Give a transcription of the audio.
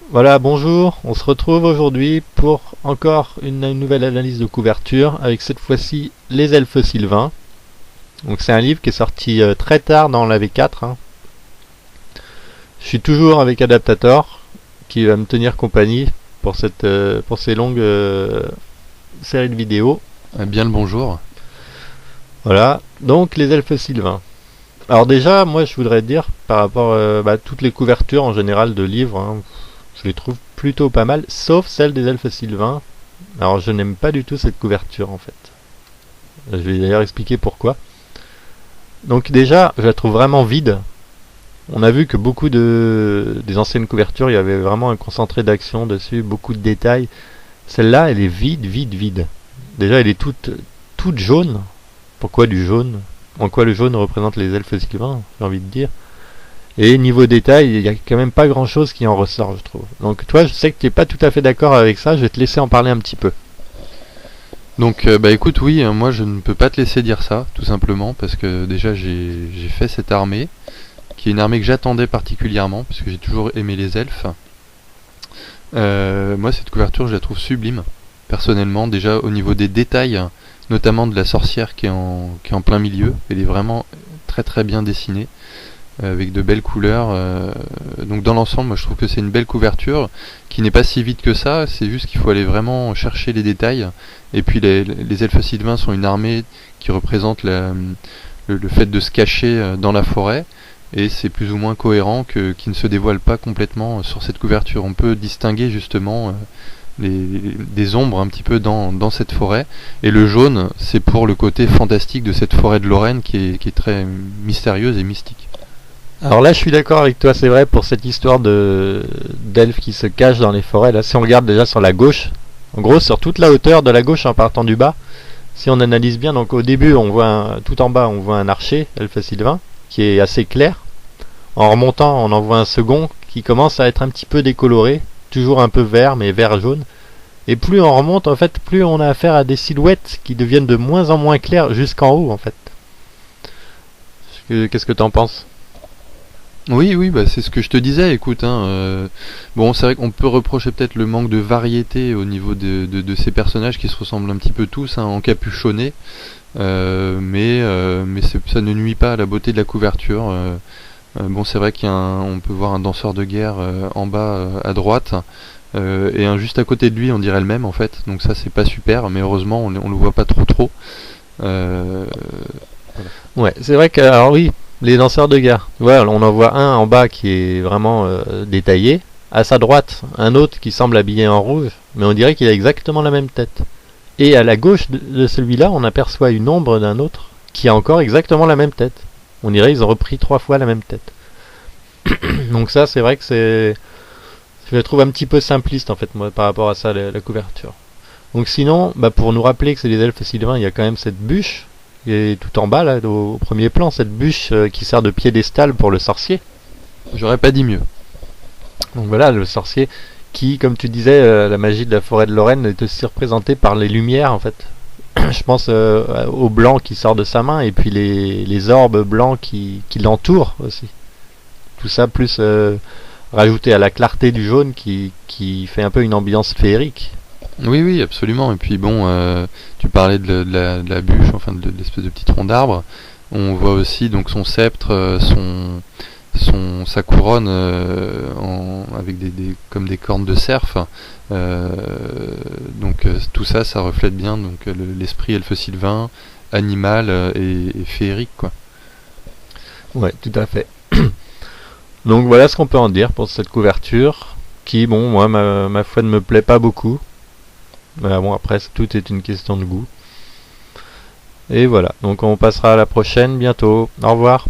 Voilà, bonjour, on se retrouve aujourd'hui pour encore une nouvelle analyse de couverture avec cette fois-ci Les Elfes Sylvains. Donc c'est un livre qui est sorti très tard dans la V4. Je suis toujours avec Adaptator qui va me tenir compagnie pour ces longues séries de vidéos. Bien le bonjour. Voilà, donc Les Elfes Sylvains. Alors déjà, moi je voudrais dire par rapport à toutes les couvertures en général de livres, je les trouve plutôt pas mal, sauf celle des Elfes Sylvains. Alors je n'aime pas du tout cette couverture en fait. Je vais d'ailleurs expliquer pourquoi. Donc déjà, je la trouve vraiment vide. On a vu que des anciennes couvertures, il y avait vraiment un concentré d'action dessus, beaucoup de détails. Celle-là, elle est vide, vide, vide. Déjà, elle est toute jaune. Pourquoi du jaune? En quoi le jaune représente les Elfes Sylvains, j'ai envie de dire. Et niveau détail, il n'y a quand même pas grand chose qui en ressort, je trouve. Donc toi, je sais que tu n'es pas tout à fait d'accord avec ça, je vais te laisser en parler un petit peu. Donc écoute, oui, moi je ne peux pas te laisser dire ça, tout simplement, parce que déjà j'ai fait cette armée, qui est une armée que j'attendais particulièrement, parce que j'ai toujours aimé les elfes. Moi cette couverture je la trouve sublime, personnellement, déjà au niveau des détails, notamment de la sorcière qui est en plein milieu, elle est vraiment très très bien dessinée. Avec de belles couleurs. Donc dans l'ensemble, moi je trouve que c'est une belle couverture qui n'est pas si vite que ça. C'est juste qu'il faut aller vraiment chercher les détails. Et puis les elfes sylvains sont une armée qui représente le fait de se cacher dans la forêt. Et c'est plus ou moins cohérent qu'ils ne se dévoilent pas complètement sur cette couverture. On peut distinguer justement des ombres un petit peu dans cette forêt. Et le jaune, c'est pour le côté fantastique de cette forêt de Lorraine qui est très mystérieuse et mystique. Alors là, je suis d'accord avec toi, c'est vrai, pour cette histoire d'elfes qui se cachent dans les forêts. Là, si on regarde déjà sur la gauche, en gros, sur toute la hauteur de la gauche en partant du bas, si on analyse bien, donc au début, tout en bas, on voit un archer, elfe sylvain, qui est assez clair. En remontant, on en voit un second qui commence à être un petit peu décoloré, toujours un peu vert, mais vert-jaune. Et plus on remonte, en fait, plus on a affaire à des silhouettes qui deviennent de moins en moins claires jusqu'en haut, en fait. Qu'est-ce que t'en penses? Oui, bah c'est ce que je te disais, écoute, bon, c'est vrai qu'on peut reprocher peut-être le manque de variété au niveau de ces personnages qui se ressemblent un petit peu tous, encapuchonnés, mais ça ne nuit pas à la beauté de la couverture. Bon, c'est vrai on peut voir un danseur de guerre en bas à droite, et juste à côté de lui, on dirait le même en fait, donc ça c'est pas super, mais heureusement on le voit pas trop. Voilà. Ouais, c'est vrai que, alors oui, les danseurs de guerre. Ouais, on en voit un en bas qui est vraiment détaillé. À sa droite, un autre qui semble habillé en rouge, mais on dirait qu'il a exactement la même tête. Et à la gauche de celui-là, on aperçoit une ombre d'un autre qui a encore exactement la même tête. On dirait qu'ils ont repris 3 fois la même tête. Donc ça, c'est vrai que je le trouve un petit peu simpliste en fait, moi, par rapport à ça, la couverture. Donc sinon, pour nous rappeler que c'est les elfes sylvains, il y a quand même cette bûche. Et tout en bas, là, au premier plan, cette bûche qui sert de piédestal pour le sorcier. J'aurais pas dit mieux. Donc voilà, le sorcier qui, comme tu disais, la magie de la forêt de Lorraine est aussi représentée par les lumières, en fait. Je pense au blanc qui sort de sa main et puis les orbes blancs qui l'entourent aussi. Tout ça plus rajouté à la clarté du jaune qui fait un peu une ambiance féerique. Oui, absolument. Et puis bon, tu parlais de la bûche, enfin de l'espèce de petit tronc d'arbre. On voit aussi donc son sceptre, sa couronne avec comme des cornes de cerf. Donc tout ça, ça reflète bien donc l'esprit elfe sylvain, animal et féerique quoi. Ouais, tout à fait. Donc voilà ce qu'on peut en dire pour cette couverture qui, bon, moi, ma foi ne me plaît pas beaucoup. Bon, après, tout est une question de goût. Et voilà, donc on passera à la prochaine bientôt. Au revoir.